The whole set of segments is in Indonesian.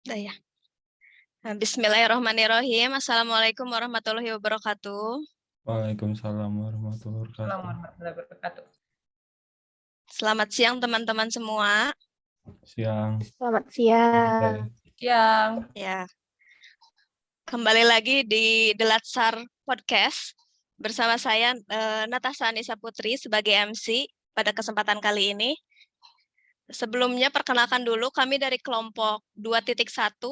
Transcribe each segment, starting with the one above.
Udah ya. Bismillahirrahmanirrahim. Assalamualaikum warahmatullahi wabarakatuh. Waalaikumsalam warahmatullahi wabarakatuh. Warahmatullahi wabarakatuh. Selamat siang teman-teman semua. Siang. Selamat siang. Siang. Ya. Kembali lagi di The Latsar Podcast bersama saya Natasha Anissa Putri sebagai MC pada kesempatan kali ini. Sebelumnya perkenalkan dulu kami dari kelompok 2.1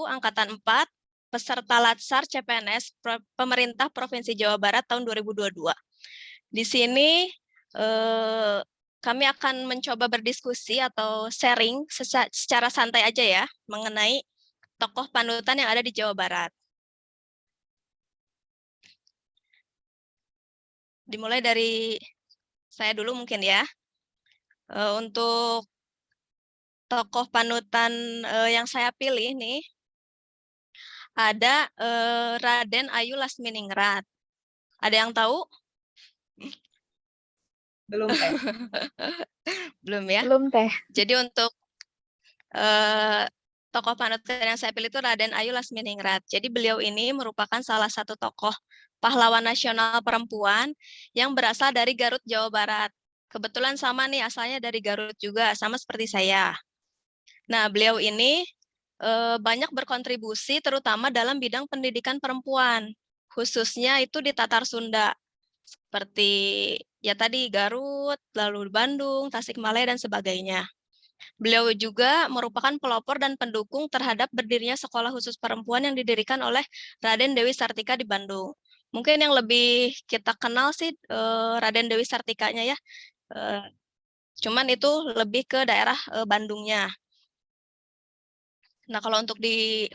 angkatan 4 peserta Latsar CPNS Pemerintah Provinsi Jawa Barat tahun 2022. Di sini kami akan mencoba berdiskusi atau sharing secara santai aja ya mengenai tokoh panutan yang ada di Jawa Barat. Dimulai dari saya dulu mungkin ya. Untuk tokoh panutan yang saya pilih nih, ada Raden Ayu Lasminingrat. Ada yang tahu? Belum, Teh. Belum ya? Belum, Teh. Jadi untuk tokoh panutan yang saya pilih itu Raden Ayu Lasminingrat. Jadi beliau ini merupakan salah satu tokoh pahlawan nasional perempuan yang berasal dari Garut, Jawa Barat. Kebetulan sama nih, asalnya dari Garut juga, sama seperti saya. Nah, beliau ini banyak berkontribusi terutama dalam bidang pendidikan perempuan, khususnya itu di Tatar Sunda, seperti ya tadi Garut, lalu Bandung, Tasikmalaya, dan sebagainya. Beliau juga merupakan pelopor dan pendukung terhadap berdirinya sekolah khusus perempuan yang didirikan oleh Raden Dewi Sartika di Bandung. Mungkin yang lebih kita kenal sih Raden Dewi Sartikanya ya, cuman itu lebih ke daerah Bandungnya. Nah, kalau untuk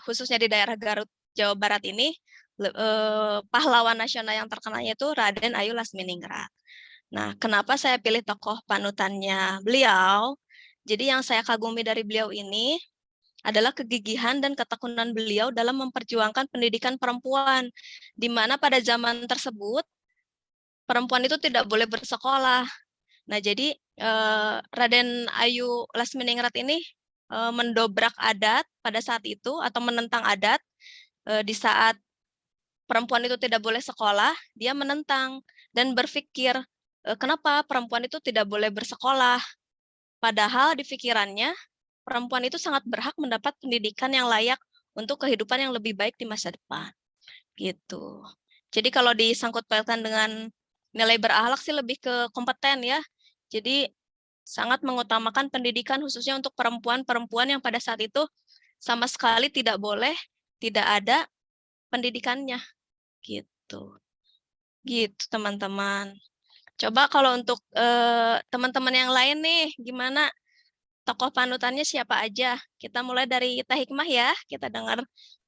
khususnya di daerah Garut, Jawa Barat ini, pahlawan nasional yang terkenalnya itu Raden Ayu Lasminingrat. Nah, kenapa saya pilih tokoh panutannya beliau? Jadi yang saya kagumi dari beliau ini adalah kegigihan dan ketekunan beliau dalam memperjuangkan pendidikan perempuan, di mana pada zaman tersebut perempuan itu tidak boleh bersekolah. Nah, jadi Raden Ayu Lasminingrat ini mendobrak adat pada saat itu atau menentang adat di saat perempuan itu tidak boleh sekolah, dia menentang dan berpikir kenapa perempuan itu tidak boleh bersekolah. Padahal di pikirannya perempuan itu sangat berhak mendapat pendidikan yang layak untuk kehidupan yang lebih baik di masa depan. Gitu. Jadi kalau disangkut pautkan dengan nilai berakhlak sih lebih ke kompeten ya. Jadi sangat mengutamakan pendidikan khususnya untuk perempuan-perempuan yang pada saat itu sama sekali tidak ada pendidikannya gitu. Gitu teman-teman. Coba kalau untuk teman-teman yang lain nih, gimana tokoh panutannya siapa aja? Kita mulai dari Teh Hikmah ya, kita dengar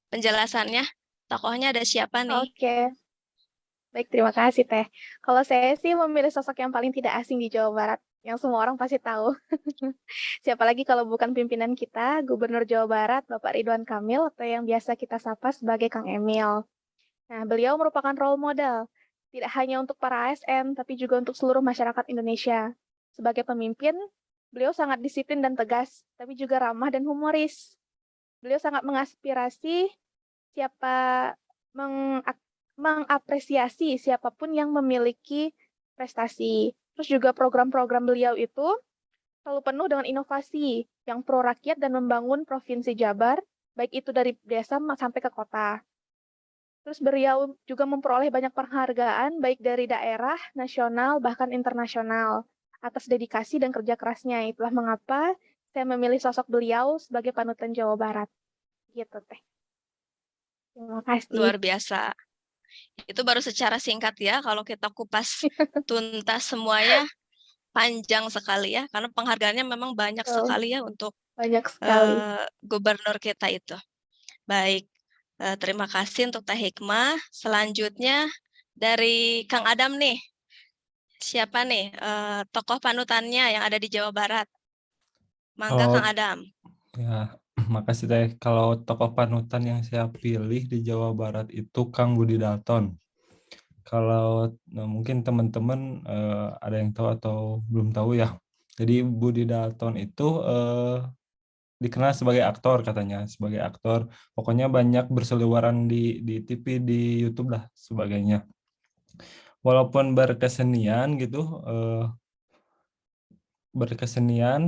penjelasannya. Tokohnya ada siapa nih? Oke. Baik, terima kasih, Teh. Kalau saya sih memilih sosok yang paling tidak asing di Jawa Barat, yang semua orang pasti tahu. Siapa lagi kalau bukan pimpinan kita, Gubernur Jawa Barat, Bapak Ridwan Kamil, atau yang biasa kita sapa sebagai Kang Emil. Nah, beliau merupakan role model, tidak hanya untuk para ASN, tapi juga untuk seluruh masyarakat Indonesia. Sebagai pemimpin, beliau sangat disiplin dan tegas, tapi juga ramah dan humoris. Beliau sangat mengaspirasi siapa mengapresiasi siapapun yang memiliki prestasi. Terus juga program-program beliau itu selalu penuh dengan inovasi yang pro rakyat dan membangun Provinsi Jabar, baik itu dari desa sampai ke kota. Terus beliau juga memperoleh banyak penghargaan baik dari daerah, nasional, bahkan internasional atas dedikasi dan kerja kerasnya. Itulah mengapa saya memilih sosok beliau sebagai panutan Jawa Barat. Gitu, Teh. Terima kasih. Luar biasa. Itu baru secara singkat ya, kalau kita kupas tuntas semuanya panjang sekali ya, karena penghargaannya memang banyak sekali ya untuk gubernur kita itu. Baik, terima kasih untuk Teh Hikmah. Selanjutnya dari Kang Adam nih, siapa nih tokoh panutannya yang ada di Jawa Barat? Mangga Kang Adam. Ya, makasih Teh. Kalau tokoh panutan yang saya pilih di Jawa Barat itu Kang Budi Dalton. Kalau mungkin teman-teman ada yang tahu atau belum tahu ya, Jadi Budi Dalton itu dikenal sebagai aktor katanya, sebagai aktor. Pokoknya banyak berseliweran di TV, di YouTube lah sebagainya. Walaupun berkesenian gitu,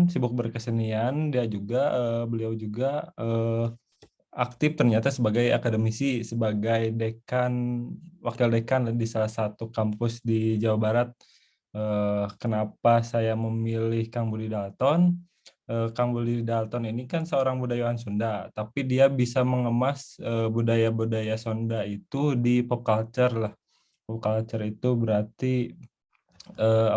sibuk berkesenian, beliau juga aktif ternyata sebagai akademisi, sebagai wakil dekan di salah satu kampus di Jawa Barat. Kenapa saya memilih Kang Budi Dalton? Kang Budi Dalton ini kan seorang budayawan Sunda, tapi dia bisa mengemas budaya-budaya Sunda itu di pop culture lah. Pop culture itu berarti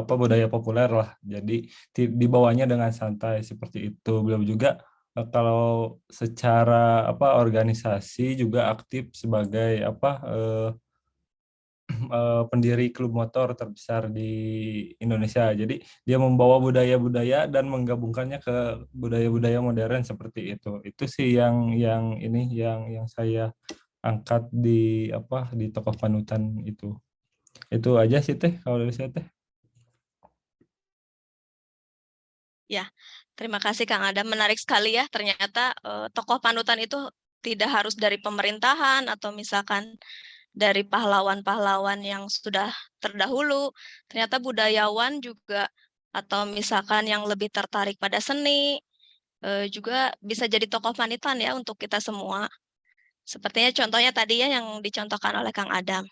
budaya populer lah. Jadi dibawanya dengan santai seperti itu. Beliau juga kalau secara organisasi juga aktif sebagai pendiri klub motor terbesar di Indonesia. Jadi dia membawa budaya-budaya dan menggabungkannya ke budaya-budaya modern seperti itu. Itu sih yang saya angkat di tokoh panutan itu. Itu aja sih Teh kalau dari saya Teh. Ya, terima kasih Kang Adam. Menarik sekali ya. Ternyata tokoh panutan itu tidak harus dari pemerintahan atau misalkan dari pahlawan-pahlawan yang sudah terdahulu. Ternyata budayawan juga atau misalkan yang lebih tertarik pada seni juga bisa jadi tokoh panutan ya untuk kita semua. Sepertinya contohnya tadi ya yang dicontohkan oleh Kang Adam.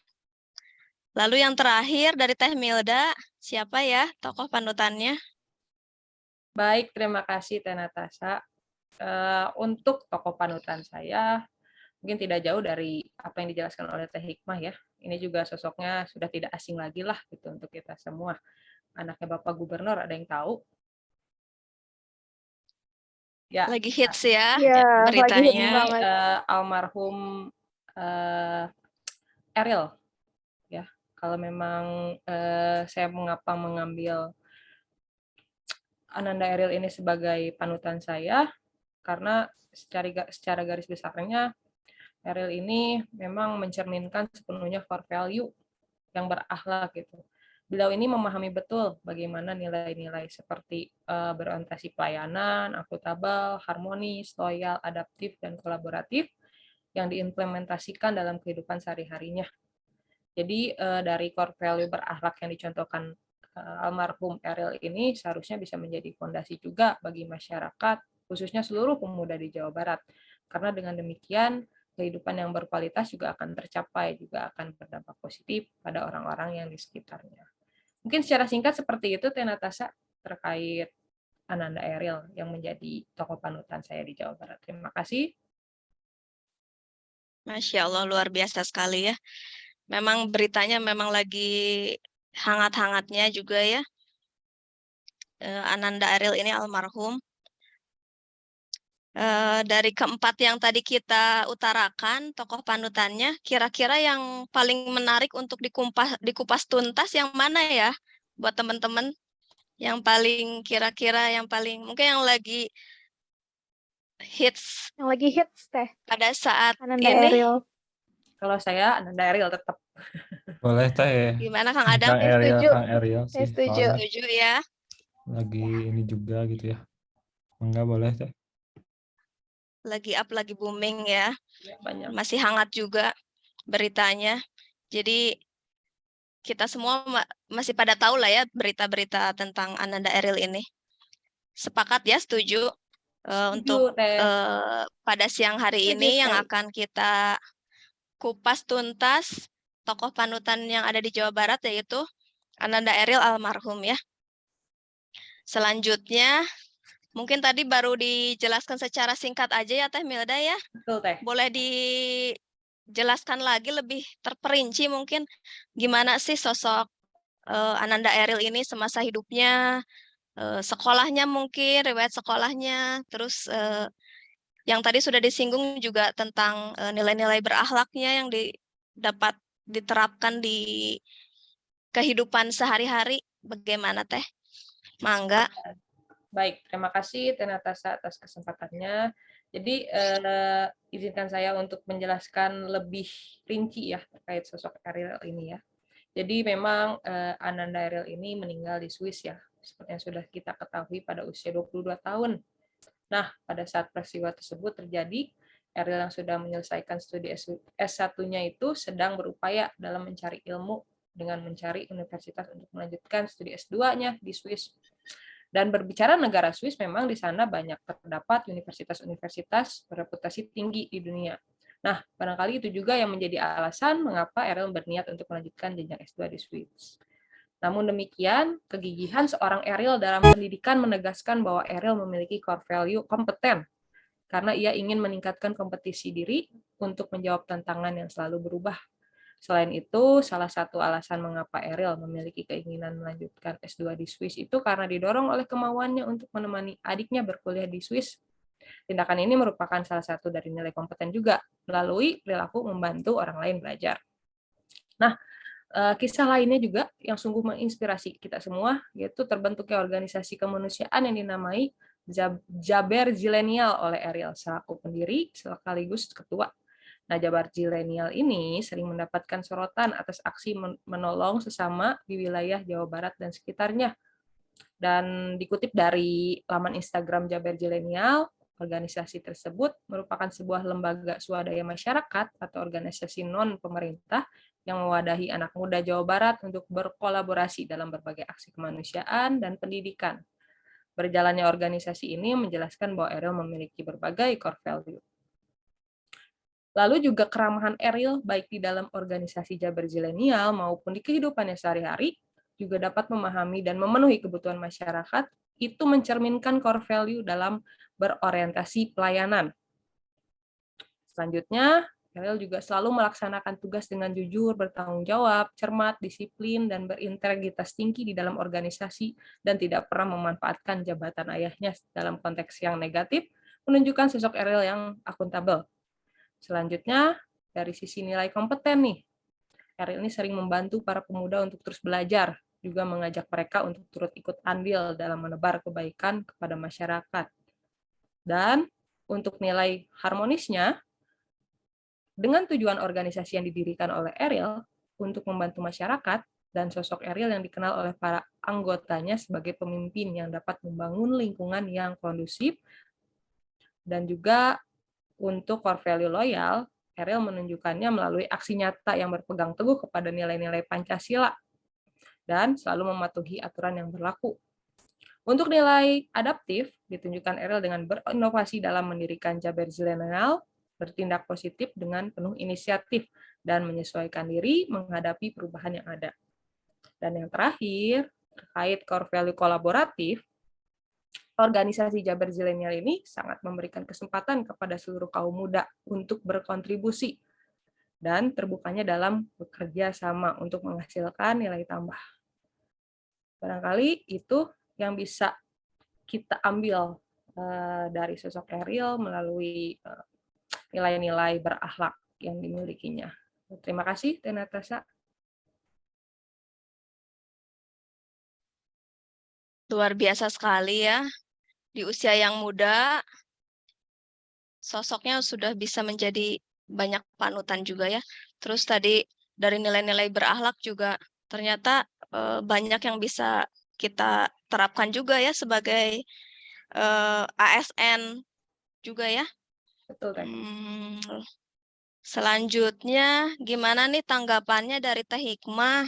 Lalu yang terakhir dari Teh Milda, siapa ya tokoh panutannya? Baik, terima kasih Teh Natasha. Untuk tokoh panutan saya, mungkin tidak jauh dari apa yang dijelaskan oleh Teh Hikmah ya. Ini juga sosoknya sudah tidak asing lagi lah gitu untuk kita semua. Anaknya Bapak Gubernur, ada yang tahu? Ya, Lagi hits ya Iya, lagi hits beritanya. banget. almarhum Eril ya. Kalau memang saya mengapa mengambil Ananda Eril ini sebagai panutan saya, karena secara garis besarnya Eril ini memang mencerminkan sepenuhnya core value yang berakhlak gitu. Beliau ini memahami betul bagaimana nilai-nilai seperti berorientasi pelayanan, akuntabel, harmonis, loyal, adaptif, dan kolaboratif yang diimplementasikan dalam kehidupan sehari-harinya. Jadi dari core value berakhlak yang dicontohkan almarhum Eril ini seharusnya bisa menjadi fondasi juga bagi masyarakat, khususnya seluruh pemuda di Jawa Barat. Karena dengan demikian, kehidupan yang berkualitas juga akan tercapai, juga akan berdampak positif pada orang-orang yang di sekitarnya. Mungkin secara singkat seperti itu, Teh Natasha, terkait Ananda Eril yang menjadi tokoh panutan saya di Jawa Barat. Terima kasih. Masya Allah, luar biasa sekali ya. Memang beritanya memang lagi hangat-hangatnya juga ya. Ananda Eril ini almarhum. Dari keempat yang tadi kita utarakan, tokoh panutannya, kira-kira yang paling menarik untuk dikupas tuntas yang mana ya? Buat teman-teman, yang paling kira-kira yang paling mungkin yang lagi hits Yang lagi hits Teh, pada saat Ananda ini. Eril. Kalau saya Ananda Eril tetap. Boleh Teh. Gimana Kang Adam? Kang Ariel Saya sih setuju. soalnya Setuju ya? lagi ini juga gitu ya. Enggak boleh Teh. Lagi up, lagi booming ya. Ya, banyak. Masih hangat juga beritanya. Jadi kita semua masih pada tahu lah ya berita-berita tentang Ananda Eril ini. Sepakat ya, setuju untuk pada siang hari ini yang akan kita kupas tuntas tokoh panutan yang ada di Jawa Barat, yaitu Ananda Eril almarhum ya. Selanjutnya, mungkin tadi baru dijelaskan secara singkat aja ya Teh Milda ya. Betul Teh. Boleh dijelaskan lagi lebih terperinci mungkin gimana sih sosok Ananda Eril ini semasa hidupnya, sekolahnya mungkin, riwayat sekolahnya, terus yang tadi sudah disinggung juga tentang nilai-nilai berakhlaknya yang dapat diterapkan di kehidupan sehari-hari. Bagaimana Teh? Mangga. Baik, terima kasih Teh Natasha atas kesempatannya. Jadi izinkan saya untuk menjelaskan lebih rinci ya terkait sosok Eril ini ya. Jadi memang Ananda Eril ini meninggal di Swiss ya seperti yang sudah kita ketahui pada usia 22 tahun. Nah, pada saat peristiwa tersebut terjadi, Ariel yang sudah menyelesaikan studi S1-nya itu sedang berupaya dalam mencari ilmu dengan mencari universitas untuk melanjutkan studi S2-nya di Swiss. Dan berbicara negara Swiss, memang di sana banyak terdapat universitas-universitas bereputasi tinggi di dunia. Nah, barangkali itu juga yang menjadi alasan mengapa Ariel berniat untuk melanjutkan jenjang S2 di Swiss. Namun demikian, kegigihan seorang Ariel dalam pendidikan menegaskan bahwa Ariel memiliki core value kompeten, karena ia ingin meningkatkan kompetisi diri untuk menjawab tantangan yang selalu berubah. Selain itu, salah satu alasan mengapa Ariel memiliki keinginan melanjutkan S2 di Swiss itu karena didorong oleh kemauannya untuk menemani adiknya berkuliah di Swiss. Tindakan ini merupakan salah satu dari nilai kompeten juga, melalui perilaku membantu orang lain belajar. Nah, kisah lainnya juga yang sungguh menginspirasi kita semua, yaitu terbentuknya organisasi kemanusiaan yang dinamai Jaber Zilenial oleh Ariel selaku pendiri sekaligus ketua. Nah, Jabar Zilenial ini sering mendapatkan sorotan atas aksi menolong sesama di wilayah Jawa Barat dan sekitarnya. Dan dikutip dari laman Instagram Jabar Zilenial, organisasi tersebut merupakan sebuah lembaga swadaya masyarakat atau organisasi non-pemerintah yang mewadahi anak muda Jawa Barat untuk berkolaborasi dalam berbagai aksi kemanusiaan dan pendidikan. Berjalannya organisasi ini menjelaskan bahwa Ariel memiliki berbagai core value. Lalu juga keramahan Ariel baik di dalam organisasi Jabar Zilenial maupun di kehidupannya sehari-hari juga dapat memahami dan memenuhi kebutuhan masyarakat, itu mencerminkan core value dalam berorientasi pelayanan. Selanjutnya, Ariel juga selalu melaksanakan tugas dengan jujur, bertanggung jawab, cermat, disiplin, dan berintegritas tinggi di dalam organisasi dan tidak pernah memanfaatkan jabatan ayahnya dalam konteks yang negatif, menunjukkan sosok Ariel yang akuntabel. Selanjutnya, dari sisi nilai kompeten nih, Ariel ini sering membantu para pemuda untuk terus belajar, juga mengajak mereka untuk turut ikut andil dalam menebar kebaikan kepada masyarakat. Dan untuk nilai harmonisnya, dengan tujuan organisasi yang didirikan oleh Ariel untuk membantu masyarakat, dan sosok Ariel yang dikenal oleh para anggotanya sebagai pemimpin yang dapat membangun lingkungan yang kondusif, dan juga untuk core value loyal, Ariel menunjukkannya melalui aksi nyata yang berpegang teguh kepada nilai-nilai Pancasila dan selalu mematuhi aturan yang berlaku. Untuk nilai adaptif, ditunjukkan Ariel dengan berinovasi dalam mendirikan Jaber Zilenial, bertindak positif dengan penuh inisiatif, dan menyesuaikan diri menghadapi perubahan yang ada. Dan yang terakhir, terkait core value kolaboratif, organisasi Jabar Zilenial ini sangat memberikan kesempatan kepada seluruh kaum muda untuk berkontribusi dan terbukanya dalam bekerja sama untuk menghasilkan nilai tambah. Barangkali itu yang bisa kita ambil dari sosok Ariel melalui nilai-nilai berakhlak yang dimilikinya. Terima kasih, Teh Natasha. Luar biasa sekali ya. Di usia yang muda, sosoknya sudah bisa menjadi banyak panutan juga ya. Terus tadi dari nilai-nilai berakhlak juga ternyata banyak yang bisa kita terapkan juga ya sebagai ASN juga ya. Betul, Teh. Selanjutnya, gimana nih tanggapannya dari Teh Hikmah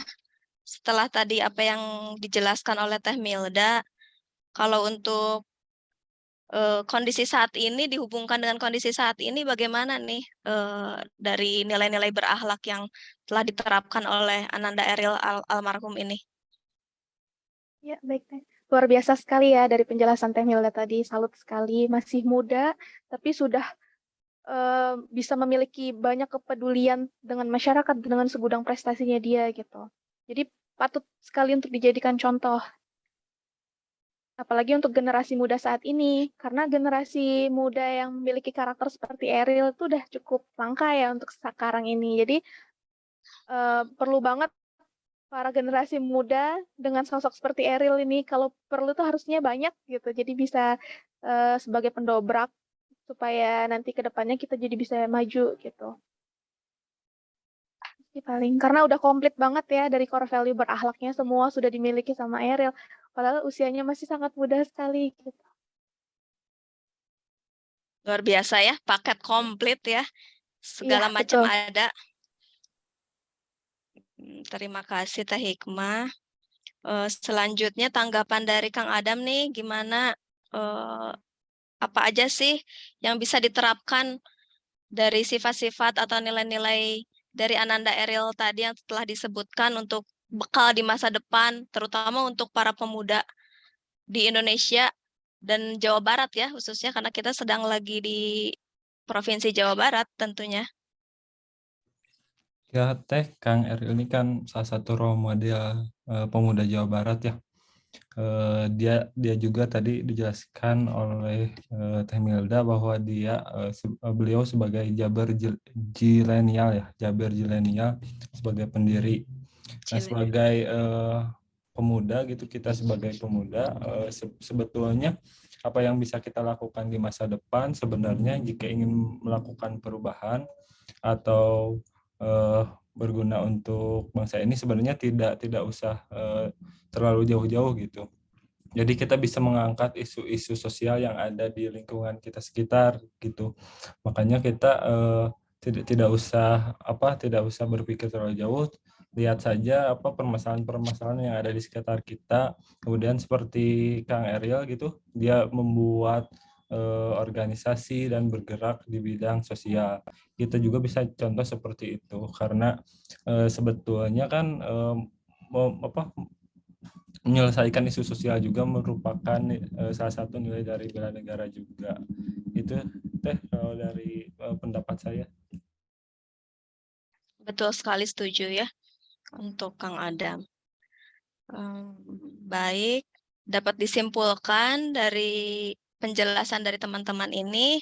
setelah tadi apa yang dijelaskan oleh Teh Milda? Kalau untuk kondisi saat ini dihubungkan dengan kondisi saat ini bagaimana nih dari nilai-nilai berakhlak yang telah diterapkan oleh Ananda Ariel almarhum ini? Ya, baik, Teh. Luar biasa sekali ya dari penjelasan Teh Milda tadi. Salut sekali, masih muda, tapi sudah bisa memiliki banyak kepedulian dengan masyarakat, dengan segudang prestasinya dia gitu. Jadi patut sekali untuk dijadikan contoh. Apalagi untuk generasi muda saat ini, karena generasi muda yang memiliki karakter seperti Ariel itu udah cukup langka ya untuk sekarang ini. Jadi perlu banget para generasi muda dengan sosok seperti Ariel ini, kalau perlu tuh harusnya banyak gitu. Jadi bisa sebagai pendobrak supaya nanti ke depannya kita jadi bisa maju gitu. Paling karena udah komplit banget ya dari core value berakhlaknya semua sudah dimiliki sama Ariel. padahal usianya masih sangat muda sekali gitu. Luar biasa ya, paket komplit ya. Segala Iya, macam betul. ada. Terima kasih Teh Hikmah. Selanjutnya tanggapan dari Kang Adam nih, gimana apa aja sih yang bisa diterapkan dari sifat-sifat atau nilai-nilai dari Ananda Eril tadi yang telah disebutkan untuk bekal di masa depan, terutama untuk para pemuda di Indonesia dan Jawa Barat ya, khususnya karena kita sedang lagi di Provinsi Jawa Barat tentunya. Ya, Teh, Kang Eril ini kan salah satu role model pemuda Jawa Barat ya. Dia juga tadi dijelaskan oleh Teh Milda bahwa beliau sebagai Jilenial ya, Jabar Jilenial sebagai pendiri. Nah, sebagai pemuda gitu, kita sebagai pemuda sebetulnya apa yang bisa kita lakukan di masa depan sebenarnya jika ingin melakukan perubahan atau berguna untuk bangsa ini sebenarnya tidak usah terlalu jauh-jauh gitu. Jadi kita bisa mengangkat isu-isu sosial yang ada di lingkungan kita sekitar gitu. Makanya kita tidak usah berpikir terlalu jauh. Lihat saja permasalahan-permasalahan yang ada di sekitar kita. Kemudian seperti Kang Eril gitu, dia membuat organisasi dan bergerak di bidang sosial. Kita juga bisa contoh seperti itu karena sebetulnya kan menyelesaikan isu sosial juga merupakan salah satu nilai dari bela negara juga. Itu Teh kalau dari pendapat saya. Betul sekali, setuju ya untuk Kang Adam. Baik, dapat disimpulkan dari penjelasan dari teman-teman ini,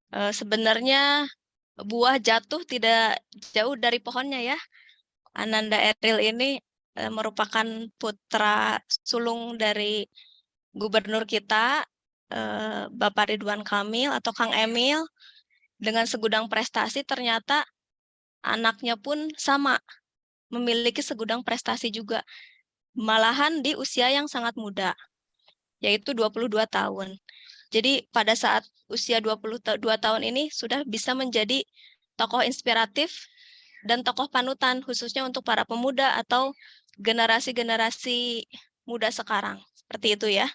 sebenarnya buah jatuh tidak jauh dari pohonnya ya. Ananda Eril ini merupakan putra sulung dari gubernur kita, Bapak Ridwan Kamil atau Kang Emil. Dengan segudang prestasi ternyata anaknya pun sama, memiliki segudang prestasi juga. Malahan di usia yang sangat muda, yaitu 22 tahun. Jadi pada saat usia 22 tahun ini sudah bisa menjadi tokoh inspiratif dan tokoh panutan khususnya untuk para pemuda atau generasi-generasi muda sekarang. Seperti itu ya.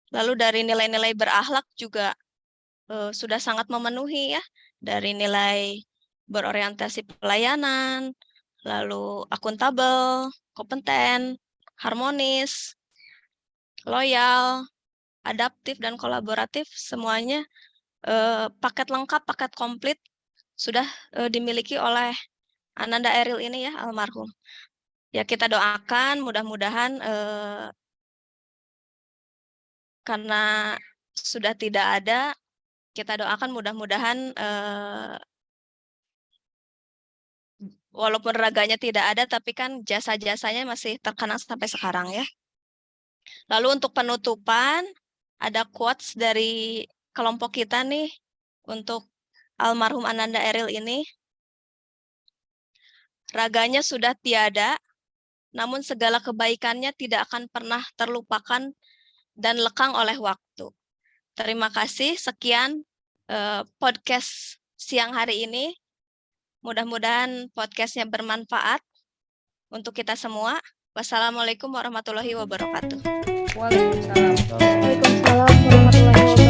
Lalu dari nilai-nilai berakhlak juga sudah sangat memenuhi ya. Dari nilai berorientasi pelayanan, lalu akuntabel, kompeten, harmonis, loyal, adaptif, dan kolaboratif, semuanya paket lengkap, paket komplit sudah dimiliki oleh Ananda Eril ini ya, almarhum. Ya kita doakan mudah-mudahan karena sudah tidak ada, kita doakan mudah-mudahan walaupun raganya tidak ada, tapi kan jasa-jasanya masih terkenang sampai sekarang ya. Lalu untuk penutupan, ada quotes dari kelompok kita nih untuk almarhum Ananda Eril ini. Raganya sudah tiada, namun segala kebaikannya tidak akan pernah terlupakan dan lekang oleh waktu. Terima kasih, sekian podcast siang hari ini. Mudah-mudahan podcastnya bermanfaat untuk kita semua. Wassalamualaikum warahmatullahi wabarakatuh. Waalaikumsalam. Waalaikumsalam warahmatullahi wabarakatuh.